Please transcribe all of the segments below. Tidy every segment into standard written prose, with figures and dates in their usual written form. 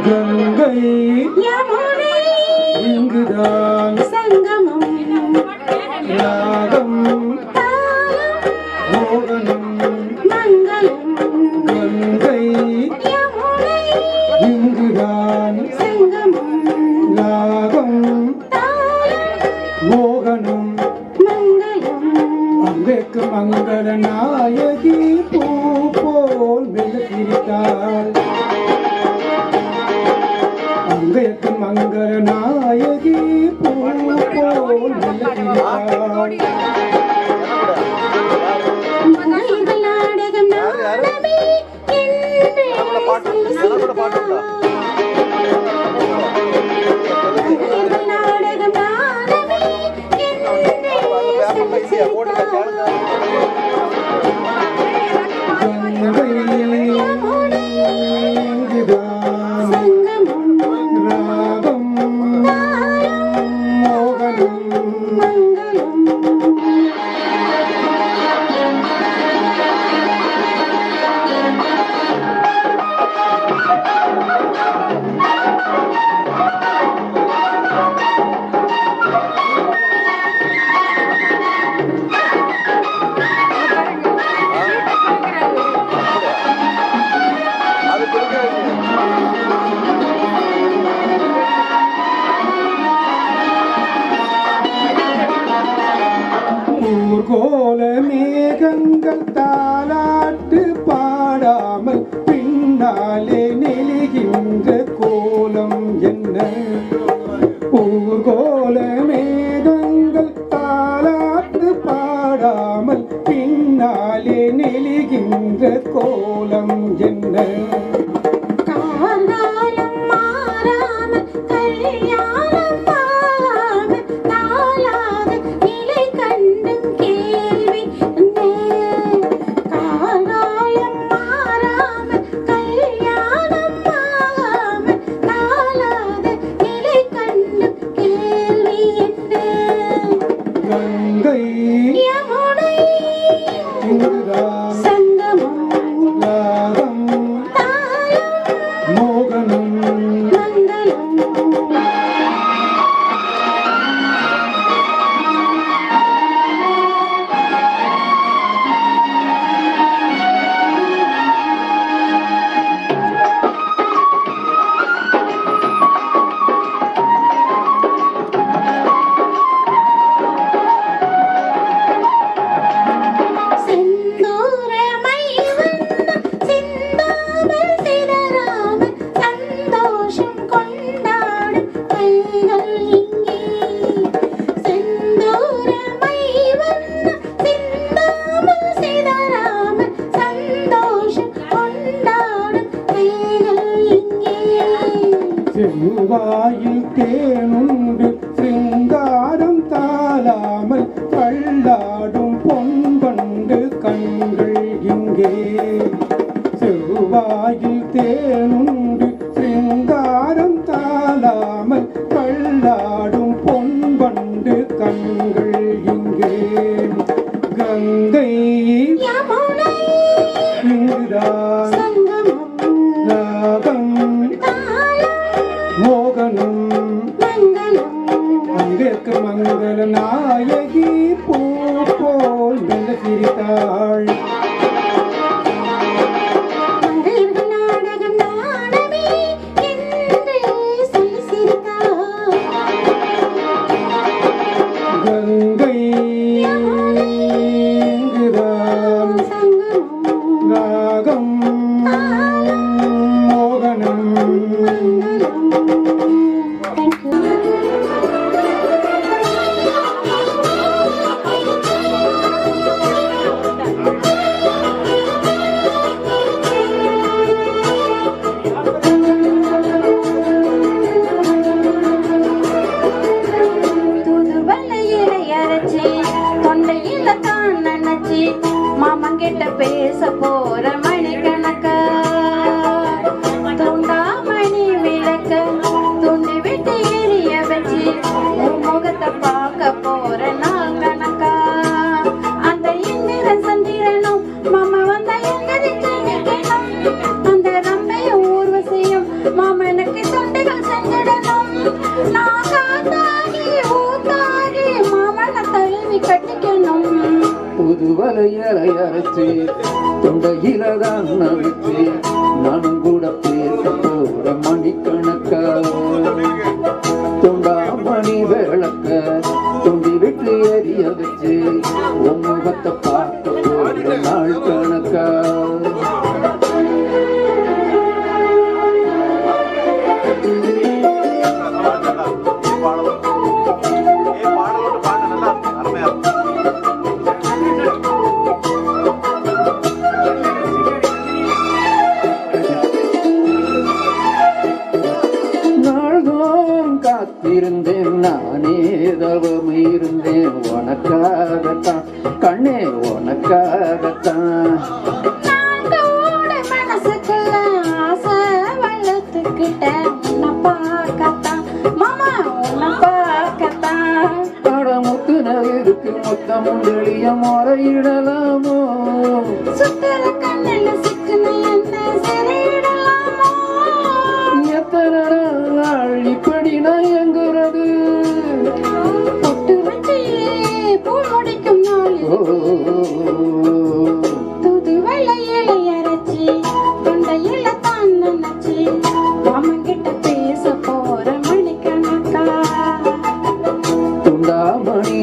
கங்கை யமுனை இங்குதான் சங்கமம் ராகம் மோகனம் மங்களம் கங்கை யமுனை இங்குதான் சங்கமம் ராகம் மோகனம் மங்களம் அம்பேக்கு மங்கள நாயகி பூ போல் மெல்லிருந்தாள் அம்பேக்கு மங்கள நாயகி பூ போல் மெல்லிருந்தாள் நாடகம் நாடமே ஊர்கோல மேகங்கள் தாலாட்டு பாடாமல் பின்னாலே நெளிகின்ற கோலம் என்ன ஊர்கோல மேகங்கள் தாலாட்டு பாடாமல் பின்னாலே நெளிகின்ற கோலம் என்ன கங்கை யமுனை இங்குதான் சங்கமம் ராகம் மோகனம் மங்களம் செவ்வாயில் தேனுண்டு சிங்காரம் தாளாமல் கள்ளாடும் பொன்பண்டு கண்கள் இங்கே செவ்வாயில் தேனுண்டு சிங்காரம் தாளாமல் கள்ளாடும் பொன்பண்டு கண்கள் இங்கே கங்கை யமுனை இங்குதான் ராகம் மோகனம் மங்களம் அங்கேற்கு மங்கள நாயகி பூ போல் மெல்லிருந்தாள் நாடகம் நாடமே வலையலை அரைச்சி தொண்டையிலதான் நடிச்சு நானும் கூட பேச போற மணிக்கணக்கா தொண்டாமணி விளக்க தொண்டி விட்டு எரிய வச்சு உன் முகத்தை பார்க்க போற நாள் கணக்கா இருந்தேன் நானே தவம் இருந்தேன் உனக்காகத்தான் கண்ணே உனக்காகத்தான் மனசுக்குள்ள ஆசை வளர்த்துக்கிட்ட உன்னை பார்க்கத்தான் மாமா உன்னை பார்க்கத்தான் முத்துன இருக்கு மொத்தமும் வெளிய முறையிடலாமோ சுத்தர கண்ணில் சிக்கன என்ன சிறையிடலாமோ எத்தனை நாள் இப்படி நான் எங்குறது பொட்டு வச்சு பூ முடிக்கும் நாள் தூது வெள்ளையில அரைச்சி தொண்டையில தான் நினைச்சி மாமன் கிட்ட பேச போற மணிக்கணக்கா துண்டாமணி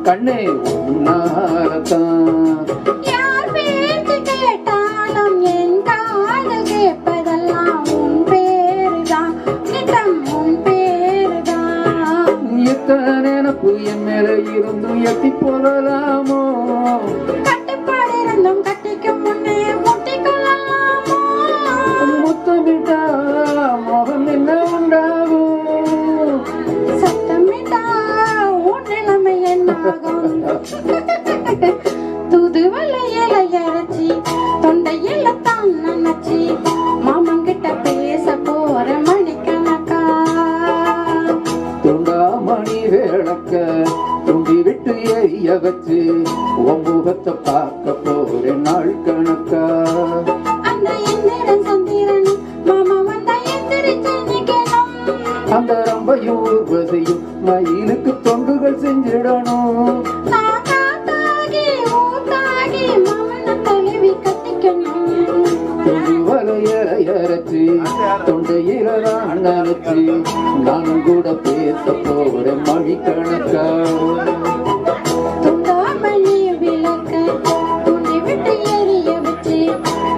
கண்ணே உன்னாலத்தான் யார் பேச்சு கேட்டாலும் என் காதல் கேட்பதெல்லாம் உன் பேருதான் நித்தம் உன் பேருதான் எத்தனை நினப்பு என் மேல இருந்தும் எட்டி போகலாமோ கட்டுப்பாடு இருந்தும் கட்டிக்கும் முன்னே முட்டிக்கொள்ளலாமோ முத்தமிட்டா முகம் என்ன உண்டாகும் சத்தமிட்டா உன் நிலைமை என்னாகும் தூது வலையில அரைச்சி தொண்டையில தான் நினைச்சி மாமங்கிட்ட பேச போற மணிக்கணக்கா துண்டாமணி விளக்க துண்டி விட்டு எரிய வச்சு உன் முகத்தை பார்க்க போற நாள் கணக்கா அந்த எந்திரன் சந்திரனும் மாமா வந்தா எந்திரிச்சு நிக்கணும் அந்த ரம்பையும் ஊர்வசையும் மயிலுக்கு தொண்டுகள் செஞ்சிடணும் நான் காத்தாகி ஊத்தாகி மாமனை தழுவி கட்டிக்கணும் தொண்டு வலையலை அரைச்சி தொண்டையில நான் நினைச்சி நானும் கூட பேச போற மணிக்கணக்கா துண்டாமணி விளக்க துணி விட்டு எரிய வச்சு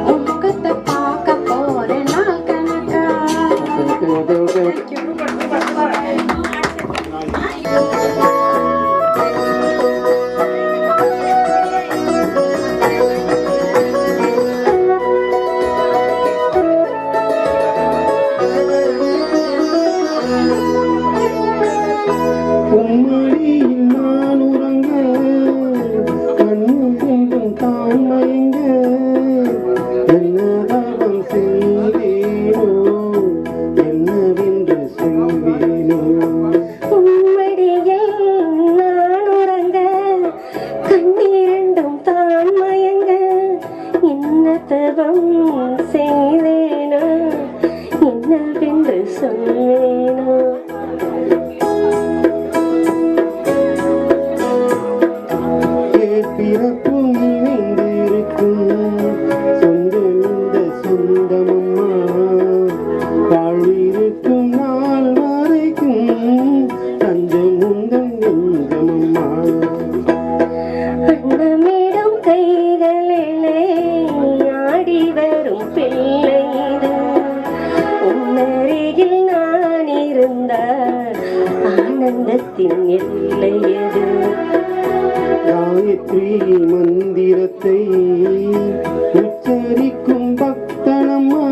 உன் முகத்தை பார்க்க போற நாள் கணக்கா உம்மடியில் நான் உறங்க கண்ணும் கொண்டும் தான் மயங்க என்னதாகம் செய்வேனோ என்னவென்று சொல்வேனோ உம்மடியில் நான் உறங்க கண்ணீரண்டும் தான் மயங்க என்ன தவம் செய்தேனோ என்னவென்று சொல்வேனோ பிறப்பும் இணைந்திருக்கும் சொந்தம் இந்த சொந்தமம்மா வாழ்விருக்கும் நாள் வரைக்கும் தஞ்சம் உந்தன் நெஞ்சமம்மா அண்டமிடும் கைகளிலே ஆடி வரும் பிள்ளை இது உன்னருகில் நான் இருந்தால் ஆனந்தத்தின் எல்லையது காயத்ரி மந்திரத்தை உச்சரிக்கும் பக்தனம்மா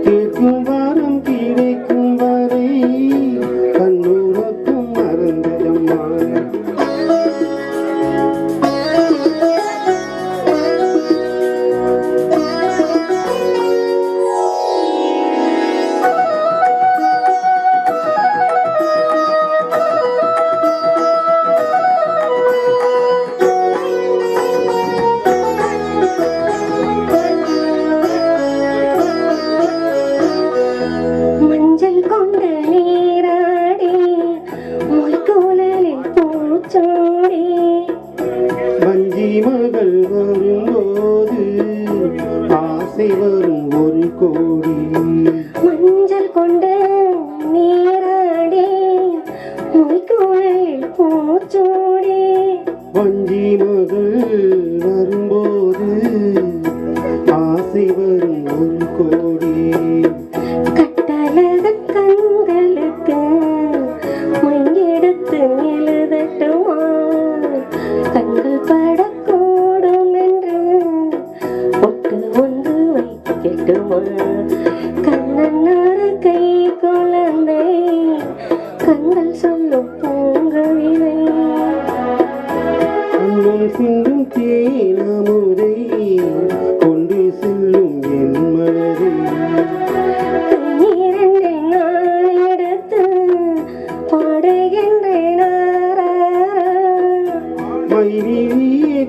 கேட்கும் வரம் கிடைக்கும் வரை வஞ்சி மகள் வரும்போது ஆசை வரும் 1 கோடி. மஞ்சள் கொண்டு நீராடி மொய்க்குழல் பூச்சூடி. வஞ்சி மகள் வரும்போது ஆசை வரும் 1 கோடி. கட்டழக கண்களுக்கு மையெடுத்து எழுதட்டுமா? கண்கள் படக்கூடும் என்று ஒட்டு ஒன்று வைக்கட்டுமா? கண்ணன்னார கை குழந்தை கண்கள் சொல்லும் பூங்கவிதை. அண்ணன் சிந்தும் தேனாமுதை கொண்டு செல்லும் என் மனதை. கண்ணீரென்றில் நான் எடுத்து பாடுகின்றேன். மயிலிலே